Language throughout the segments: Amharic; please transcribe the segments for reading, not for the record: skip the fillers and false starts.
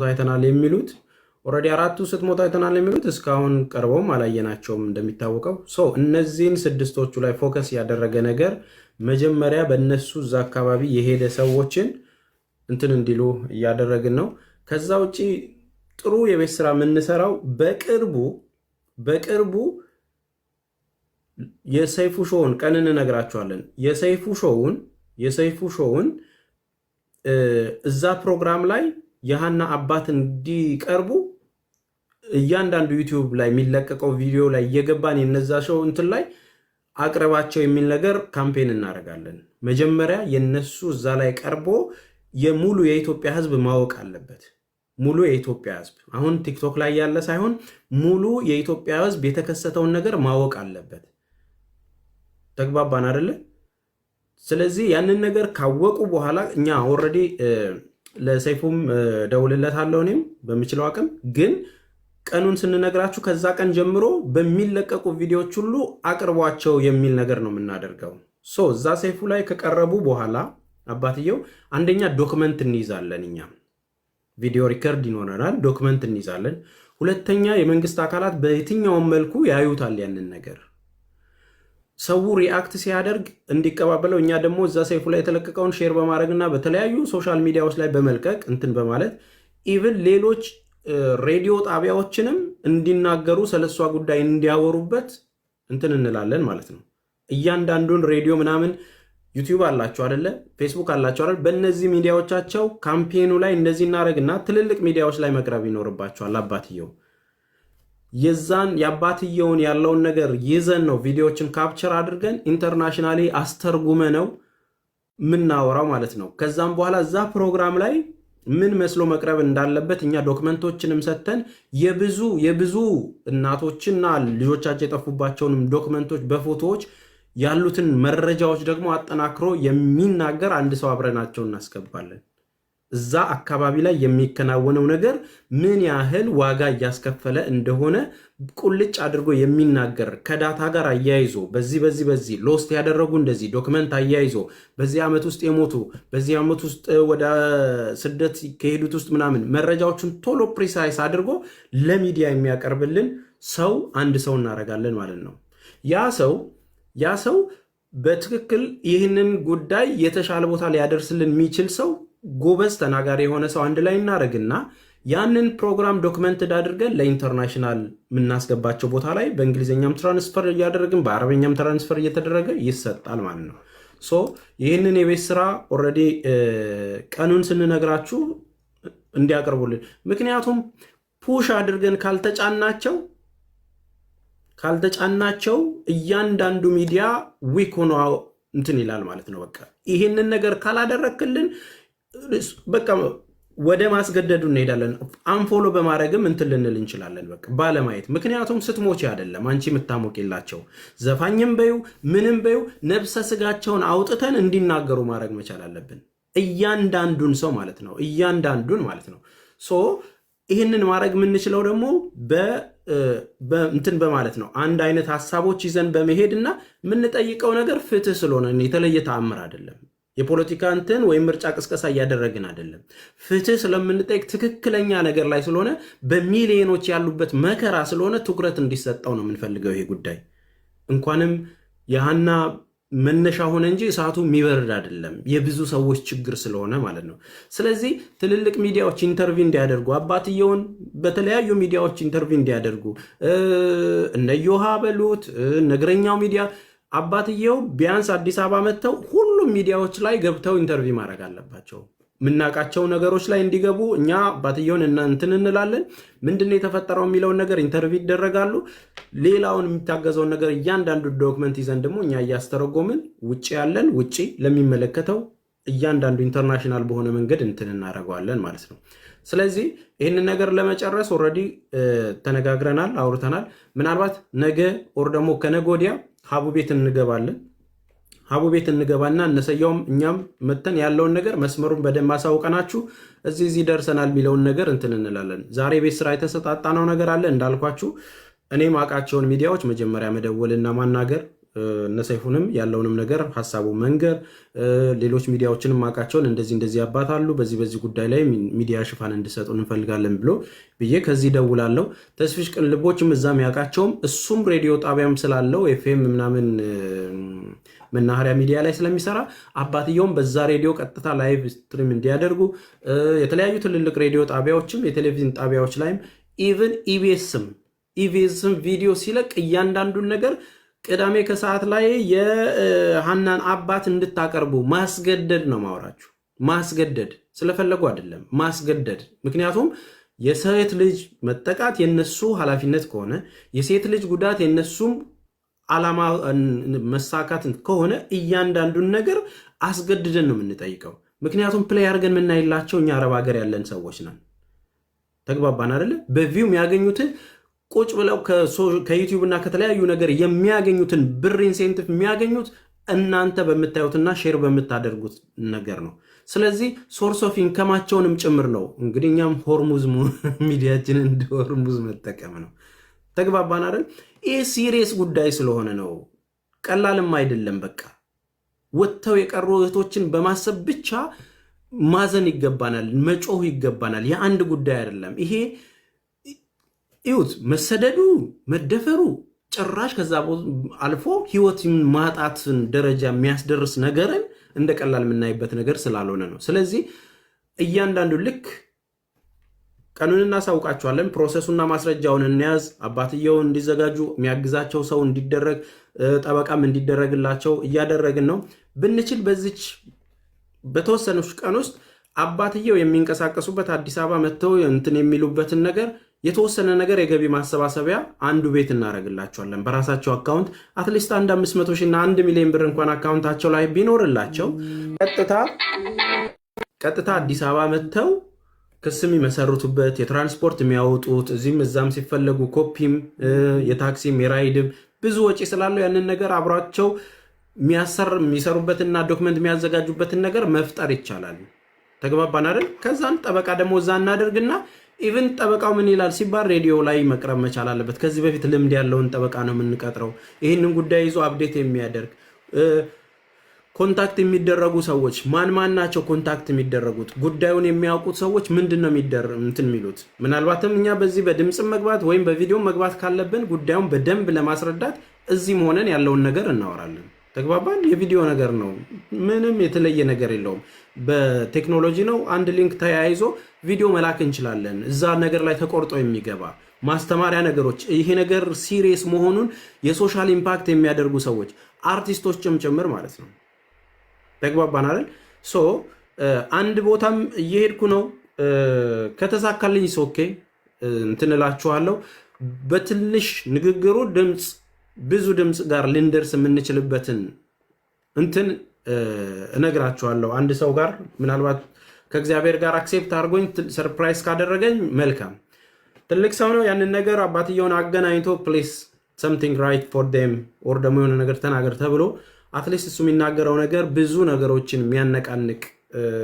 አይተናል የሚሉት ኦልሬዲ አራቱ ስትሞት አይተናል የሚሉት እስካሁን ቀርበውም አላየናቸውም እንደሚታወቀው። እነዚህን ስድስቶቹ ላይ ፎከስ ያደረገ ነገር መጀመሪያ በእነሱ እዛ አካባቢ የሄደ ሰዎችን እንትን እንዲሉ እያደረግን ነው። ከዛ ውጪ ጥሩ የቤት ስራ የምንሰራው በቅርቡ የሰይፉ ሾውን ቀን እንነግራቸዋለን። የሰይፉ ሾውን እዛ ፕሮግራም ላይ የሃና አባት እንዲቀርቡ እያንዳንዱ ዩቲዩብ ላይ የሚለቀቀው ቪዲዮ ላይ እየገባን የነዛ ሾው እንትን ላይ አቅርባቸው የሚል ነገር ካምፔን እናደርጋለን። መጀመሪያ የነሱ እዛ ላይ ቀርቦ የሙሉ የኢትዮጵያ ሕዝብ ማወቅ አለበት። ሙሉ የኢትዮጵያ ሕዝብ አሁን ቲክቶክ ላይ ያለ ሳይሆን ሙሉ የኢትዮጵያ ሕዝብ የተከሰተውን ነገር ማወቅ አለበት። ተግባባን አይደለ? ስለዚህ ያንን ነገር ካወቁ በኋላ እኛ ኦልሬዲ ለሰይፉም ደውልለታለሁ እኔም በምችለው አቅም። ግን ቀኑን ስንነግራችሁ ከዛ ቀን ጀምሮ በሚለቀቁ ቪዲዮዎች ሁሉ አቅርቧቸው የሚል ነገር ነው የምናደርገው። እዛ ሰይፉ ላይ ከቀረቡ በኋላ አባትየው አንደኛ ዶክመንት እንይዛለን፣ እኛ ቪዲዮ ሪከርድ ይኖረናል፣ ዶክመንት እንይዛለን። ሁለተኛ የመንግስት አካላት በየትኛውም መልኩ ያዩታል ያንን ነገር ሰው ሪአክት ሲያደርግ እንዲቀባበለው እኛ ደግሞ እዛ ሰይፉ ላይ የተለቀቀውን ሼር በማድረግና በተለያዩ ሶሻል ሚዲያዎች ላይ በመልቀቅ እንትን በማለት ኢቭን ሌሎች ሬዲዮ ጣቢያዎችንም እንዲናገሩ ስለሷ ጉዳይ እንዲያወሩበት እንትን እንላለን ማለት ነው። እያንዳንዱን ሬዲዮ ምናምን ዩቲዩብ አላቸው አይደለ? ፌስቡክ አላቸው አይደል? በእነዚህ ሚዲያዎቻቸው ካምፔኑ ላይ እንደዚህ እናደርግና ትልልቅ ሚዲያዎች ላይ መቅረብ ይኖርባቸዋል። አባትየው የዛን የአባትየውን ያለውን ነገር ይዘን ነው ቪዲዮዎችን ካፕቸር አድርገን ኢንተርናሽናሊ አስተርጉመ ነው ምናወራው ማለት ነው። ከዛም በኋላ እዛ ፕሮግራም ላይ ምን መስሎ መቅረብ እንዳለበት እኛ ዶክመንቶችንም ሰጥተን የብዙ እናቶችና ልጆቻቸው የጠፉባቸውንም ዶክመንቶች በፎቶዎች ያሉትን መረጃዎች ደግሞ አጠናክሮ የሚናገር አንድ ሰው አብረናቸው እናስገባለን። እዛ አካባቢ ላይ የሚከናወነው ነገር ምን ያህል ዋጋ እያስከፈለ እንደሆነ ቁልጭ አድርጎ የሚናገር ከዳታ ጋር አያይዞ በዚህ ሎስት ያደረጉ እንደዚህ ዶክመንት አያይዞ በዚህ ዓመት ውስጥ የሞቱ በዚህ ዓመት ውስጥ ወደ ስደት ከሄዱት ውስጥ ምናምን መረጃዎችን ቶሎ ፕሪሳይስ አድርጎ ለሚዲያ የሚያቀርብልን ሰው አንድ ሰው እናደርጋለን ማለት ነው። ያ ሰው በትክክል ይህንን ጉዳይ የተሻለ ቦታ ሊያደርስልን የሚችል ሰው ጎበዝ ተናጋሪ የሆነ ሰው አንድ ላይ እናደርግና ያንን ፕሮግራም ዶክመንትድ አድርገን ለኢንተርናሽናል የምናስገባቸው ቦታ ላይ በእንግሊዝኛም ትራንስፈር እያደረግን በአረበኛም ትራንስፈር እየተደረገ ይሰጣል ማለት ነው። ይህንን የቤት ስራ ኦልሬዲ ቀኑን ስንነግራችሁ እንዲያቀርቡልን፣ ምክንያቱም ፑሽ አድርገን ካልተጫናቸው እያንዳንዱ ሚዲያ ዊክ ሆኖ እንትን ይላል ማለት ነው። በቃ ይህንን ነገር ካላደረክልን በቃ ወደ ማስገደዱ እንሄዳለን። አንፎሎ በማድረግም እንትን ልንል እንችላለን፣ በቃ ባለማየት። ምክንያቱም ስትሞች አይደለም አንቺ የምታሞቅ የላቸው ዘፋኝም በዩ ምንም በዩ ነብሰ ስጋቸውን አውጥተን እንዲናገሩ ማድረግ መቻል አለብን። እያንዳንዱን ሰው ማለት ነው፣ እያንዳንዱን ማለት ነው። ይህንን ማድረግ የምንችለው ደግሞ እንትን በማለት ነው። አንድ አይነት ሀሳቦች ይዘን በመሄድ እና የምንጠይቀው ነገር ፍትህ ስለሆነ የተለየ ተአምር አይደለም። የፖለቲካ እንትን ወይም ምርጫ ቅስቀሳ እያደረግን አይደለም። ፍትህ ስለምንጠይቅ ትክክለኛ ነገር ላይ ስለሆነ በሚሊዮኖች ያሉበት መከራ ስለሆነ ትኩረት እንዲሰጠው ነው የምንፈልገው። ይሄ ጉዳይ እንኳንም የሃና መነሻ ሆነ እንጂ እሳቱ የሚበርድ አይደለም፣ የብዙ ሰዎች ችግር ስለሆነ ማለት ነው። ስለዚህ ትልልቅ ሚዲያዎች ኢንተርቪው እንዲያደርጉ፣ አባትየውን በተለያዩ ሚዲያዎች ኢንተርቪው እንዲያደርጉ፣ እነ ዮሃ በሉት እነግረኛው ሚዲያ አባትየው ቢያንስ አዲስ አበባ መጥተው ሁሉም ሚዲያዎች ላይ ገብተው ኢንተርቪው ማድረግ አለባቸው። የምናውቃቸው ነገሮች ላይ እንዲገቡ እኛ አባትየውን እንትን እንላለን። ምንድነው የተፈጠረው የሚለውን ነገር ኢንተርቪው ይደረጋሉ። ሌላውን የሚታገዘውን ነገር እያንዳንዱ ዶክመንት ይዘን ደግሞ እኛ እያስተረጎምን ውጪ ለሚመለከተው እያንዳንዱ ኢንተርናሽናል በሆነ መንገድ እንትን እናደርገዋለን ማለት ነው። ስለዚህ ይህንን ነገር ለመጨረስ ኦልሬዲ ተነጋግረናል፣ አውርተናል። ምናልባት ነገ ኦር ደግሞ ከነገ ወዲያ ሀቡ ቤት እንገባለን። ሀቡ ቤት እንገባና እነሰያውም እኛም መተን ያለውን ነገር መስመሩን በደንብ አሳውቀናችሁ እዚህ ደርሰናል የሚለውን ነገር እንትን እንላለን። ዛሬ ቤት ስራ የተሰጣጣነው ነገር አለ እንዳልኳችሁ። እኔ ማውቃቸውን ሚዲያዎች መጀመሪያ መደወልና ማናገር፣ እነ ሰይፉንም ያለውንም ነገር ሀሳቡ መንገር ሌሎች ሚዲያዎችንም ማቃቸውን እንደዚህ ያባታሉ በዚህ ጉዳይ ላይ ሚዲያ ሽፋን እንዲሰጡ እንፈልጋለን ብሎ ብዬ ከዚህ ደውላለሁ። ተስፊሽ ቅልቦችም እዛም ያውቃቸውም እሱም ሬዲዮ ጣቢያም ስላለው ኤፍኤም ምናምን መናኸሪያ ሚዲያ ላይ ስለሚሰራ አባትየውም በዛ ሬዲዮ ቀጥታ ላይቭ ስትሪም እንዲያደርጉ የተለያዩ ትልልቅ ሬዲዮ ጣቢያዎችም የቴሌቪዥን ጣቢያዎች ላይም ኢቭን ኢቢኤስም ቪዲዮ ሲለቅ እያንዳንዱን ነገር ቅዳሜ ከሰዓት ላይ የሃናን አባት እንድታቀርቡ ማስገደድ ነው ማወራችሁ። ማስገደድ ስለፈለጉ አይደለም፣ ማስገደድ። ምክንያቱም የሴት ልጅ መጠቃት የነሱ ኃላፊነት ከሆነ የሴት ልጅ ጉዳት የነሱም ዓላማ መሳካት ከሆነ እያንዳንዱን ነገር አስገድደን ነው የምንጠይቀው። ምክንያቱም ፕሌይ አድርገን የምናይላቸው እኛ አረብ ሀገር ያለን ሰዎች ነን። ተግባባን አይደለ? በቪው የሚያገኙትን ቁጭ ብለው ከዩቲዩብ እና ከተለያዩ ነገር የሚያገኙትን ብር ኢንሴንቲቭ የሚያገኙት እናንተ በምታዩትና ሼር በምታደርጉት ነገር ነው። ስለዚህ ሶርስ ኦፍ ኢንከማቸውንም ጭምር ነው። እንግዲህ እኛም ሆርሙዝ ሚዲያችንን እንደ ሆርሙዝ መጠቀም ነው። ተግባባን አይደል? ይህ ሲሪየስ ጉዳይ ስለሆነ ነው፣ ቀላልም አይደለም። በቃ ወጥተው የቀሩ እህቶችን በማሰብ ብቻ ማዘን ይገባናል፣ መጮህ ይገባናል። የአንድ ጉዳይ አይደለም ይሄ። ይሁት መሰደዱ፣ መደፈሩ ጭራሽ ከዛ አልፎ ህይወት ማጣትን ደረጃ የሚያስደርስ ነገርን እንደ ቀላል የምናይበት ነገር ስላልሆነ ነው። ስለዚህ እያንዳንዱ ልክ ቀኑን እናሳውቃቸዋለን። ፕሮሰሱና ማስረጃውን እንያዝ። አባትየው እንዲዘጋጁ የሚያግዛቸው ሰው እንዲደረግ ጠበቃም እንዲደረግላቸው እያደረግን ነው። ብንችል በዚች በተወሰነች ቀን ውስጥ አባትየው የሚንቀሳቀሱበት አዲስ አበባ መጥተው እንትን የሚሉበትን ነገር የተወሰነ ነገር የገቢ ማሰባሰቢያ አንዱ ቤት እናደርግላቸዋለን በራሳቸው አካውንት። አትሊስት አንድ 500 ሺህ እና 1 ሚሊዮን ብር እንኳን አካውንታቸው ላይ ቢኖርላቸው ቀጥታ አዲስ አበባ መጥተው ክስም የሚመሰርቱበት የትራንስፖርት የሚያወጡት እዚህም እዛም ሲፈለጉ ኮፒም የታክሲም የራይድም ብዙ ወጪ ስላለው ያንን ነገር አብሯቸው የሚሰሩበትና ዶክመንት የሚያዘጋጁበትን ነገር መፍጠር ይቻላል። ተግባባን አይደል? ከዛን ጠበቃ ደግሞ እዛ እናደርግና ኢቭን ጠበቃው ምን ይላል ሲባል ሬዲዮ ላይ መቅረብ መቻል አለበት። ከዚህ በፊት ልምድ ያለውን ጠበቃ ነው የምንቀጥረው። ይህንን ጉዳይ ይዞ አፕዴት የሚያደርግ ኮንታክት የሚደረጉ ሰዎች ማን ናቸው? ኮንታክት የሚደረጉት ጉዳዩን የሚያውቁት ሰዎች ምንድን ነው እንትን የሚሉት? ምናልባትም እኛ በዚህ በድምፅም መግባት ወይም በቪዲዮ መግባት ካለብን ጉዳዩን በደንብ ለማስረዳት እዚህም ሆነን ያለውን ነገር እናወራለን። ተግባባን? የቪዲዮ ነገር ነው፣ ምንም የተለየ ነገር የለውም። በቴክኖሎጂ ነው። አንድ ሊንክ ተያይዞ ቪዲዮ መላክ እንችላለን። እዛ ነገር ላይ ተቆርጦ የሚገባ ማስተማሪያ ነገሮች፣ ይሄ ነገር ሲሪየስ መሆኑን የሶሻል ኢምፓክት የሚያደርጉ ሰዎች አርቲስቶችም ጭምር ማለት ነው። ተግባባን አይደል? ሶ አንድ ቦታም እየሄድኩ ነው። ከተሳካልኝ ኦኬ እንትን እላችኋለሁ። በትንሽ ንግግሩ ብዙ ድምፅ ጋር ልንደርስ የምንችልበትን እንትን እነግራችኋለሁ። አንድ ሰው ጋር ምናልባት ከእግዚአብሔር ጋር አክሴፕት አድርጎኝ ሰርፕራይዝ ካደረገኝ መልካም። ትልቅ ሰው ነው። ያንን ነገር አባትየውን አገናኝቶ ፕሊስ ሰምቲንግ ራይት ፎር ዴም ኦር ደግሞ የሆነ ነገር ተናገር ተብሎ አትሊስት እሱ የሚናገረው ነገር ብዙ ነገሮችን የሚያነቃንቅ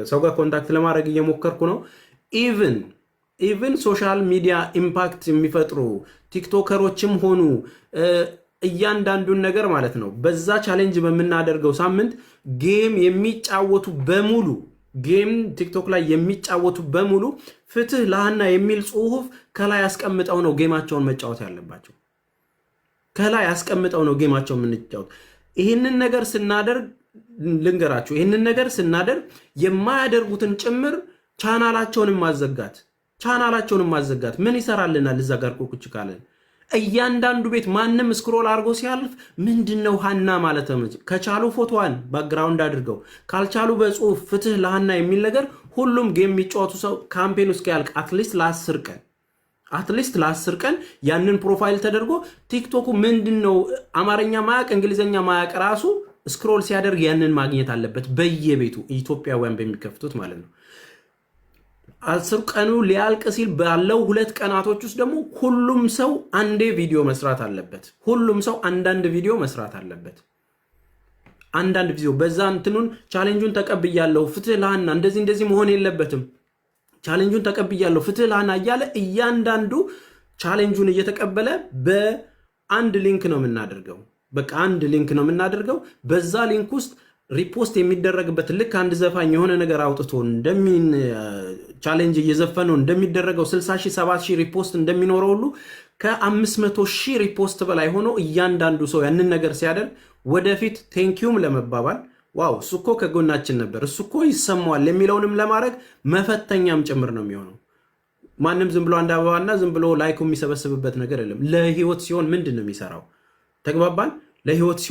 ሰው ጋር ኮንታክት ለማድረግ እየሞከርኩ ነው። ኢቭን ሶሻል ሚዲያ ኢምፓክት የሚፈጥሩ ቲክቶከሮችም ሆኑ እያንዳንዱን ነገር ማለት ነው። በዛ ቻሌንጅ በምናደርገው ሳምንት ጌም የሚጫወቱ በሙሉ ቲክቶክ ላይ የሚጫወቱ በሙሉ ፍትህ ለሃና የሚል ጽሁፍ ከላይ አስቀምጠው ነው ጌማቸውን መጫወት ያለባቸው። ከላይ አስቀምጠው ነው ጌማቸውን የምንጫወት። ይህንን ነገር ስናደርግ ልንገራችሁ፣ ይህንን ነገር ስናደርግ የማያደርጉትን ጭምር ቻናላቸውንም ማዘጋት ምን ይሰራልናል? እዛ ጋር ቁጭ ካለን እያንዳንዱ ቤት ማንም ስክሮል አድርጎ ሲያልፍ ምንድነው ሃና ማለት ነው። ከቻሉ ፎቶዋን ባክግራውንድ አድርገው ካልቻሉ በጽሁፍ ፍትህ ለሃና የሚል ነገር ሁሉም ጌም የሚጫወቱ ሰው ካምፔን ውስጥ ያልቅ አትሊስት ለ10 ቀን ያንን ፕሮፋይል ተደርጎ ቲክቶኩ ምንድነው አማርኛ ማያቅ እንግሊዘኛ ማያቅ ራሱ ስክሮል ሲያደርግ ያንን ማግኘት አለበት። በየቤቱ ኢትዮጵያውያን በሚከፍቱት ማለት ነው። 10 ቀኑ ሊያልቅ ሲል ባለው 2 ቀናቶች ውስጥ ደግሞ ሁሉም ሰው አንዴ ቪዲዮ መስራት አለበት። ሁሉም ሰው አንዳንድ ቪዲዮ መስራት አለበት። አንዳንድ ቪዲዮ በዛ እንትኑን ቻሌንጁን ተቀብያለሁ ፍትህ ለሃና እንደዚህ መሆን የለበትም ቻሌንጁን ተቀብያለሁ ፍትህ ለሃና እያለ እያንዳንዱ ቻሌንጁን እየተቀበለ በአንድ ሊንክ ነው የምናደርገው። በቃ አንድ ሊንክ ነው የምናደርገው። በዛ ሊንክ ውስጥ ሪፖስት የሚደረግበት ልክ አንድ ዘፋኝ የሆነ ነገር አውጥቶ እንደሚን ቻሌንጅ እየዘፈነው እንደሚደረገው 60 ሺህ 70 ሺህ ሪፖስት እንደሚኖረው ሁሉ ከ500 ሺህ ሪፖስት በላይ ሆኖ እያንዳንዱ ሰው ያንን ነገር ሲያደርግ ወደፊት ቴንኪዩም ለመባባል ዋው እሱ እኮ ከጎናችን ነበር እሱ እኮ ይሰማዋል የሚለውንም ለማድረግ መፈተኛም ጭምር ነው የሚሆነው። ማንም ዝም ብሎ አንድ አበባና ዝም ብሎ ላይክ የሚሰበስብበት ነገር የለም። ለህይወት ሲሆን ምንድን ነው የሚሰራው? ተግባባን? ለህይወት ሲሆን